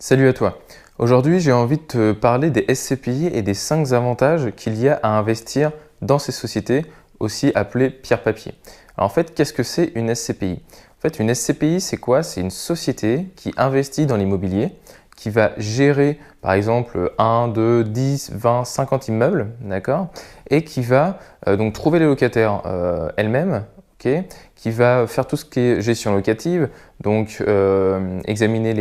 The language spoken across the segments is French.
Salut à toi. Aujourd'hui, j'ai envie de te parler des SCPI et des 5 avantages qu'il y a à investir dans ces sociétés, aussi appelées pierre-papier. Alors en fait, qu'est-ce que c'est une SCPI? En fait, une SCPI, c'est quoi? C'est une société qui investit dans l'immobilier, qui va gérer par exemple 1, 2, 10, 20, 50 immeubles, d'accord? Et qui va donc trouver les locataires elle-même, ok, qui va faire tout ce qui est gestion locative, donc examiner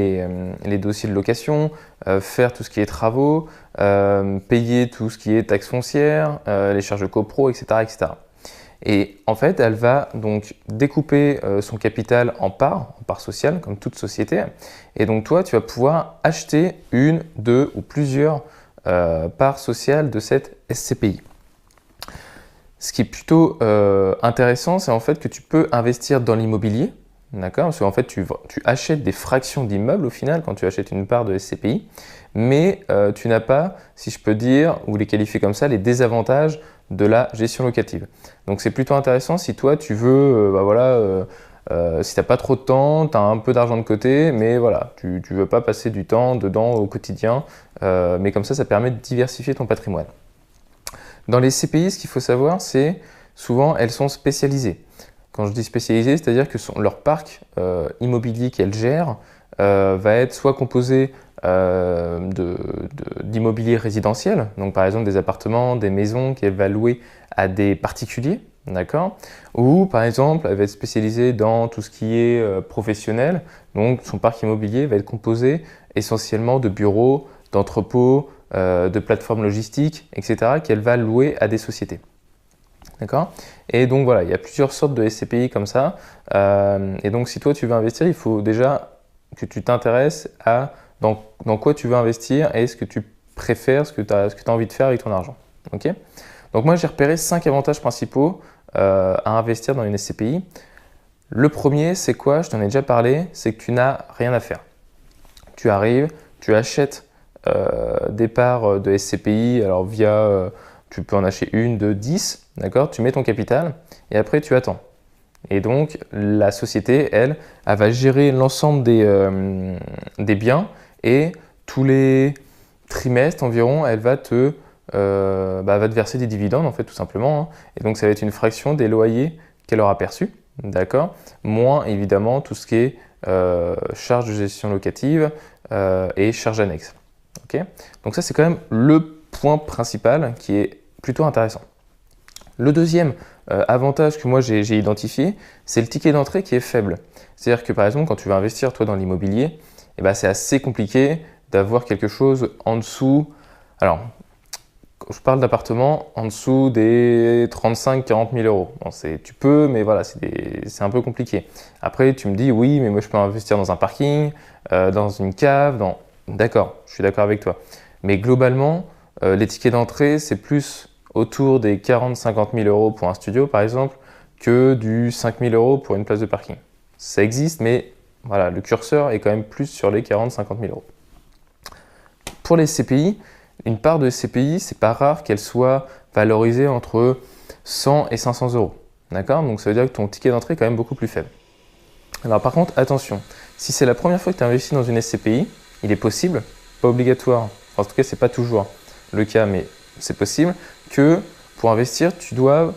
les dossiers de location, faire tout ce qui est travaux, payer tout ce qui est taxes foncières, les charges de copro, etc., etc. Et en fait, elle va donc découper son capital en parts sociales, comme toute société. Et donc toi, tu vas pouvoir acheter une, deux ou plusieurs parts sociales de cette SCPI. Ce qui est plutôt intéressant, c'est en fait que tu peux investir dans l'immobilier, d'accord? Parce qu'en fait, tu achètes des fractions d'immeubles au final quand tu achètes une part de SCPI, mais tu n'as pas, si je peux dire, ou les qualifier comme ça, les désavantages de la gestion locative. Donc c'est plutôt intéressant si toi tu veux, si tu n'as pas trop de temps, tu as un peu d'argent de côté, mais voilà, tu ne veux pas passer du temps dedans au quotidien, mais comme ça permet de diversifier ton patrimoine. Dans les CPI, ce qu'il faut savoir, c'est souvent elles sont spécialisées. Quand je dis spécialisées, c'est-à-dire que leur parc immobilier qu'elles gèrent va être soit composé d'immobilier résidentiel, donc par exemple des appartements, des maisons qu'elle va louer à des particuliers, d'accord? Ou par exemple, elle va être spécialisée dans tout ce qui est professionnel, donc son parc immobilier va être composé essentiellement de bureaux, d'entrepôts, de plateformes logistiques, etc., qu'elle va louer à des sociétés. D'accord? Et donc voilà, il y a plusieurs sortes de SCPI comme ça. Et donc si toi tu veux investir, il faut déjà que tu t'intéresses à dans quoi tu veux investir et ce que tu préfères, ce que tu as envie de faire avec ton argent. Okay? Donc moi j'ai repéré 5 avantages principaux à investir dans une SCPI. Le premier, c'est quoi? Je t'en ai déjà parlé, c'est que tu n'as rien à faire. Tu arrives, tu achètes des parts de SCPI, alors tu peux en acheter une, deux, 10, d'accord? Tu mets ton capital et après tu attends. Et donc la société, elle va gérer l'ensemble des biens et tous les trimestres environ, elle va te verser des dividendes en fait tout simplement. Et donc ça va être une fraction des loyers qu'elle aura perçus, d'accord? Moins évidemment tout ce qui est charges de gestion locative et charges annexes. Okay? Donc ça, c'est quand même le point principal qui est plutôt intéressant. Le deuxième avantage que moi j'ai identifié, c'est le ticket d'entrée qui est faible. C'est-à-dire que par exemple, quand tu vas investir toi dans l'immobilier, c'est assez compliqué d'avoir quelque chose en dessous. Alors, quand je parle d'appartements en dessous des 35-40 000 euros. Bon, tu peux, mais voilà, c'est un peu compliqué. Après, tu me dis, oui, mais moi je peux investir dans un parking, dans une cave, D'accord, je suis d'accord avec toi. Mais globalement, les tickets d'entrée, c'est plus autour des 40-50 000 euros pour un studio, par exemple, que du 5 000 euros pour une place de parking. Ça existe, mais voilà, le curseur est quand même plus sur les 40-50 000 euros. Pour les CPI, une part de CPI, c'est pas rare qu'elle soit valorisée entre 100 et 500 euros. D'accord? Donc ça veut dire que ton ticket d'entrée est quand même beaucoup plus faible. Alors par contre, attention, si c'est la première fois que tu investis dans une SCPI, il est possible, pas obligatoire, en tout cas c'est pas toujours le cas, mais c'est possible, que pour investir, tu dois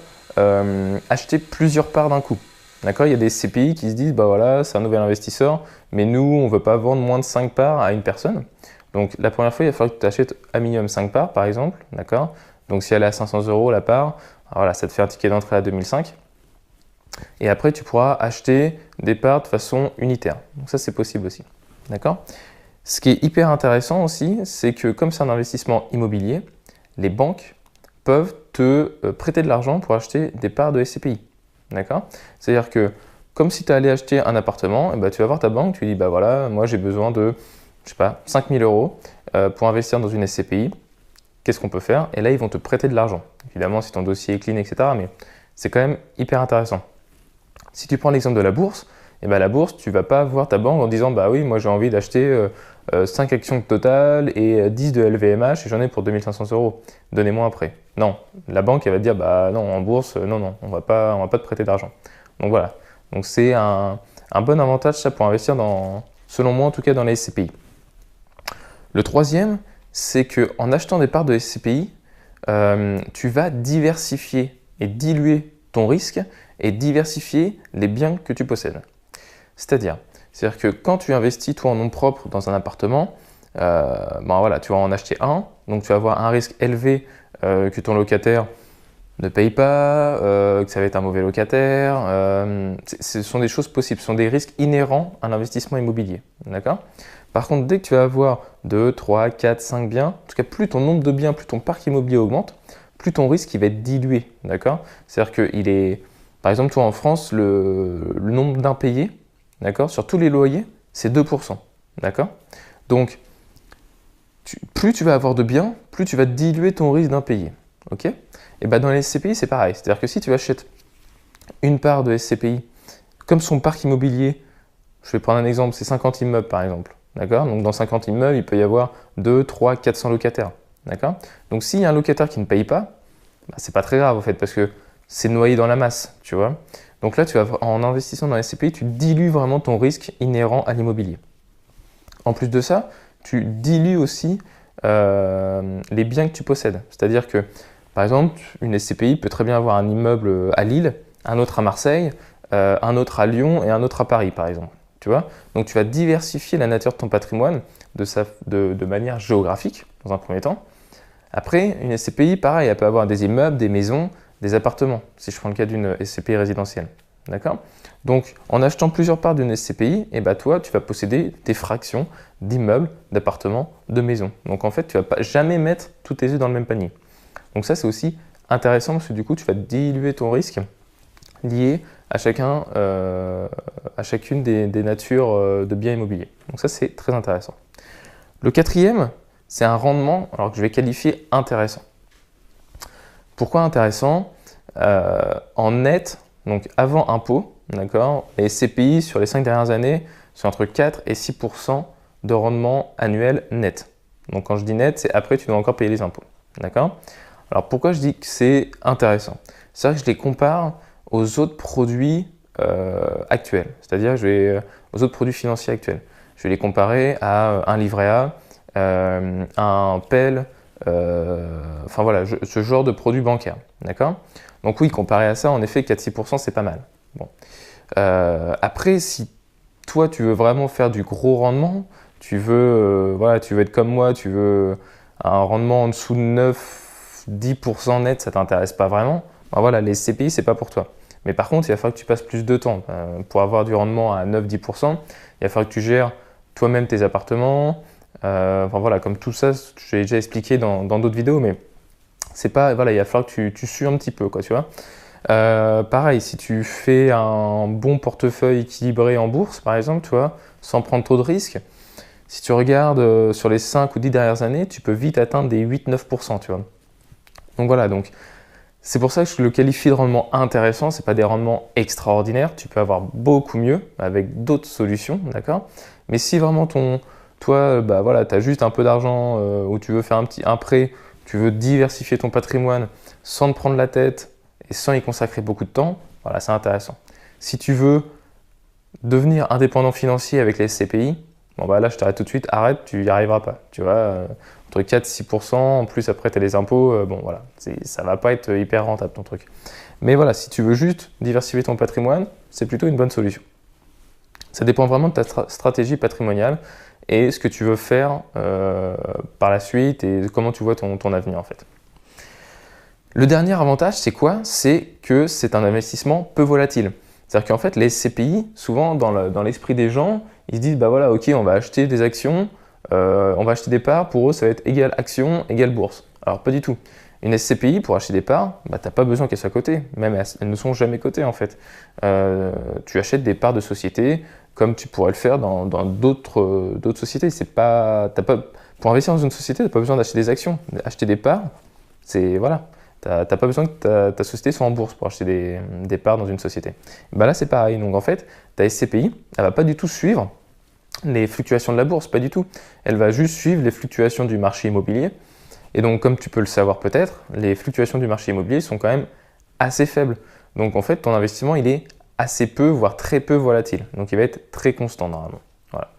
acheter plusieurs parts d'un coup. D'accord? Il y a des CPI qui se disent, bah voilà, c'est un nouvel investisseur, mais nous, on ne veut pas vendre moins de 5 parts à une personne. Donc la première fois, il va falloir que tu achètes à minimum 5 parts, par exemple. D'accord? Donc si elle est à 500 euros la part, voilà, ça te fait un ticket d'entrée à 2005. Et après, tu pourras acheter des parts de façon unitaire. Donc ça, c'est possible aussi. D'accord? Ce qui est hyper intéressant aussi, c'est que comme c'est un investissement immobilier, les banques peuvent te prêter de l'argent pour acheter des parts de SCPI. D'accord? C'est-à-dire que comme si tu allais acheter un appartement, tu vas voir ta banque, tu lui dis, bah voilà, moi j'ai besoin de, 5 000 euros pour investir dans une SCPI. Qu'est-ce qu'on peut faire? Et là, ils vont te prêter de l'argent. Évidemment, si ton dossier est clean, etc. Mais c'est quand même hyper intéressant. Si tu prends l'exemple de la bourse, la bourse, tu ne vas pas voir ta banque en disant, bah oui, moi j'ai envie d'acheter 5 actions de Total et 10 de LVMH et j'en ai pour 2500 euros. Donnez-moi après. Non, la banque elle va te dire, bah non, en bourse, non, on va pas te prêter d'argent. Donc voilà, donc c'est un bon avantage ça pour investir selon moi en tout cas dans les SCPI. Le troisième, c'est qu'en achetant des parts de SCPI, tu vas diversifier et diluer ton risque et diversifier les biens que tu possèdes. C'est-à-dire que quand tu investis toi en nom propre dans un appartement, voilà, tu vas en acheter un, donc tu vas avoir un risque élevé que ton locataire ne paye pas, que ça va être un mauvais locataire. Ce sont des choses possibles, ce sont des risques inhérents à l'investissement immobilier. D'accord ? Par contre, dès que tu vas avoir 2, 3, 4, 5 biens, en tout cas plus ton nombre de biens, plus ton parc immobilier augmente, plus ton risque il va être dilué. D'accord ? C'est-à-dire que par exemple, toi en France, le nombre d'impayés, d'accord, sur tous les loyers, c'est 2%. D'accord ? Donc, plus tu vas avoir de biens, plus tu vas diluer ton risque d'impayés. Ok ? Et dans les SCPI, c'est pareil. C'est-à-dire que si tu achètes une part de SCPI, comme son parc immobilier, je vais prendre un exemple, c'est 50 immeubles par exemple. D'accord ? Donc dans 50 immeubles, il peut y avoir 2, 3, 400 locataires. D'accord ? Donc s'il y a un locataire qui ne paye pas, c'est pas très grave en fait, parce que c'est noyé dans la masse, tu vois. Donc là, en investissant dans les SCPI, tu dilues vraiment ton risque inhérent à l'immobilier. En plus de ça, tu dilues aussi les biens que tu possèdes. C'est-à-dire que, par exemple, une SCPI peut très bien avoir un immeuble à Lille, un autre à Marseille, un autre à Lyon et un autre à Paris, par exemple. Tu vois ? Donc, tu vas diversifier la nature de ton patrimoine de manière géographique, dans un premier temps. Après, une SCPI, pareil, elle peut avoir des immeubles, des maisons, des appartements, si je prends le cas d'une SCPI résidentielle. D'accord ? Donc, en achetant plusieurs parts d'une SCPI, toi, tu vas posséder des fractions d'immeubles, d'appartements, de maisons. Donc, en fait, tu ne vas jamais mettre tous tes œufs dans le même panier. Donc ça, c'est aussi intéressant parce que du coup, tu vas diluer ton risque lié à chacune des natures de biens immobiliers. Donc ça, c'est très intéressant. Le quatrième, c'est un rendement alors que je vais qualifier intéressant. Pourquoi intéressant ? En net, donc avant impôt, d'accord, les SCPI sur les 5 dernières années sont entre 4 et 6% de rendement annuel net. Donc quand je dis net, c'est après tu dois encore payer les impôts. D'accord ? Alors pourquoi je dis que c'est intéressant ? C'est vrai que je les compare aux autres produits actuels, c'est-à-dire aux autres produits financiers actuels. Je vais les comparer à un livret A, un PEL, enfin voilà, ce genre de produits bancaires. D'accord ? Donc oui, comparé à ça, en effet, 4-6%, c'est pas mal. Bon. Après, si toi, tu veux vraiment faire du gros rendement, tu veux être comme moi, tu veux un rendement en dessous de 9-10% net, ça ne t'intéresse pas vraiment, voilà, les SCPI, ce n'est pas pour toi. Mais par contre, il va falloir que tu passes plus de temps. Pour avoir du rendement à 9-10%, il va falloir que tu gères toi-même tes appartements. Comme tout ça, je l'ai déjà expliqué dans d'autres vidéos, mais c'est pas, il va falloir que tu sues un petit peu, quoi, tu vois. Pareil, si tu fais un bon portefeuille équilibré en bourse, par exemple, tu vois, sans prendre trop de risques, si tu regardes sur les 5 ou 10 dernières années, tu peux vite atteindre des 8-9%, tu vois. Donc voilà, c'est pour ça que je le qualifie de rendement intéressant, ce n'est pas des rendements extraordinaires, tu peux avoir beaucoup mieux avec d'autres solutions, d'accord ? Mais si vraiment toi, tu as juste un peu d'argent ou tu veux faire un prêt, tu veux diversifier ton patrimoine sans te prendre la tête et sans y consacrer beaucoup de temps, voilà, c'est intéressant. Si tu veux devenir indépendant financier avec les SCPI, là je t'arrête tout de suite, arrête, tu n'y arriveras pas. Tu vois, entre 4-6%, en plus après tu as les impôts, ça ne va pas être hyper rentable ton truc. Mais voilà, si tu veux juste diversifier ton patrimoine, c'est plutôt une bonne solution. Ça dépend vraiment de ta stratégie patrimoniale et ce que tu veux faire par la suite et comment tu vois ton avenir en fait. Le dernier avantage, c'est quoi ? C'est que c'est un investissement peu volatile. C'est-à-dire qu'en fait, les SCPI, souvent dans l'esprit des gens, ils se disent ok, on va acheter des actions, on va acheter des parts, pour eux, ça va être égal action, égal bourse. Alors, pas du tout. Une SCPI, pour acheter des parts, tu n'as pas besoin qu'elles soient cotées. Même elles ne sont jamais cotées en fait. Tu achètes des parts de sociétés comme tu pourrais le faire dans d'autres sociétés. Pour investir dans une société, tu n'as pas besoin d'acheter des actions. Acheter des parts, c'est voilà. Tu n'as pas besoin que ta société soit en bourse pour acheter des parts dans une société. Là, c'est pareil. Donc, en fait, ta SCPI, elle ne va pas du tout suivre les fluctuations de la bourse, pas du tout. Elle va juste suivre les fluctuations du marché immobilier. Et donc, comme tu peux le savoir peut-être, les fluctuations du marché immobilier sont quand même assez faibles. Donc, en fait, ton investissement, il est assez peu, voire très peu volatile. Donc, il va être très constant normalement. Voilà.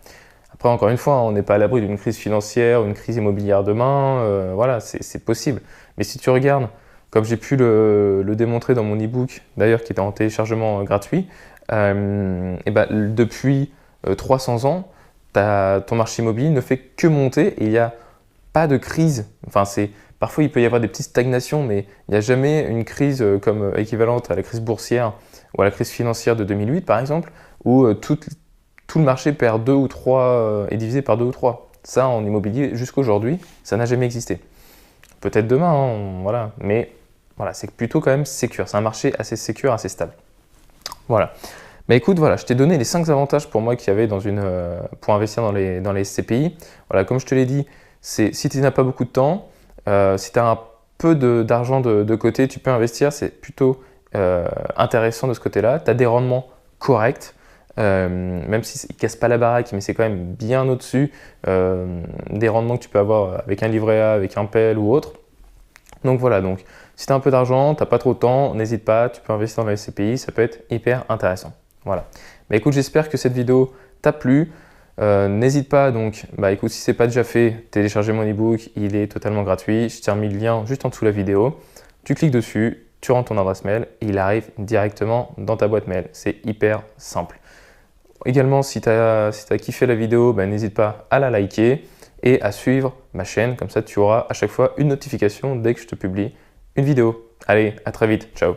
Après, encore une fois, on n'est pas à l'abri d'une crise financière, une crise immobilière demain, voilà, c'est possible. Mais si tu regardes, comme j'ai pu le démontrer dans mon e-book, d'ailleurs qui était en téléchargement gratuit, et ben, depuis 300 ans, ton marché immobilier ne fait que monter et il n'y a pas de crise. Enfin, parfois, il peut y avoir des petites stagnations, mais il n'y a jamais une crise comme équivalente à la crise boursière ou à la crise financière de 2008, par exemple, où tout le marché perd 2 ou 3, est divisé par 2 ou 3. Ça, en immobilier, jusqu'aujourd'hui, ça n'a jamais existé. Peut-être demain, hein, voilà, mais voilà, c'est plutôt quand même sécure. C'est un marché assez sécure, assez stable. Voilà. Mais écoute, voilà, je t'ai donné les 5 avantages pour moi qu'il y avait pour investir dans les SCPI. Voilà, comme je te l'ai dit, si tu n'as pas beaucoup de temps, si tu as un peu d'argent de côté, tu peux investir. C'est plutôt intéressant de ce côté-là. Tu as des rendements corrects. Même s'ils ne cassent pas la baraque, mais c'est quand même bien au-dessus des rendements que tu peux avoir avec un livret A, avec un PEL ou autre. Donc voilà, donc si tu as un peu d'argent, tu n'as pas trop de temps, n'hésite pas, tu peux investir dans la SCPI, ça peut être hyper intéressant. Voilà. Bah écoute, j'espère que cette vidéo t'a plu. N'hésite pas donc, écoute, si ce n'est pas déjà fait, télécharger mon e-book, il est totalement gratuit. Je t'ai remis le lien juste en dessous de la vidéo. Tu cliques dessus, tu rentres ton adresse mail et il arrive directement dans ta boîte mail. C'est hyper simple. Également, si tu as kiffé la vidéo, n'hésite pas à la liker et à suivre ma chaîne. Comme ça, tu auras à chaque fois une notification dès que je te publie une vidéo. Allez, à très vite. Ciao.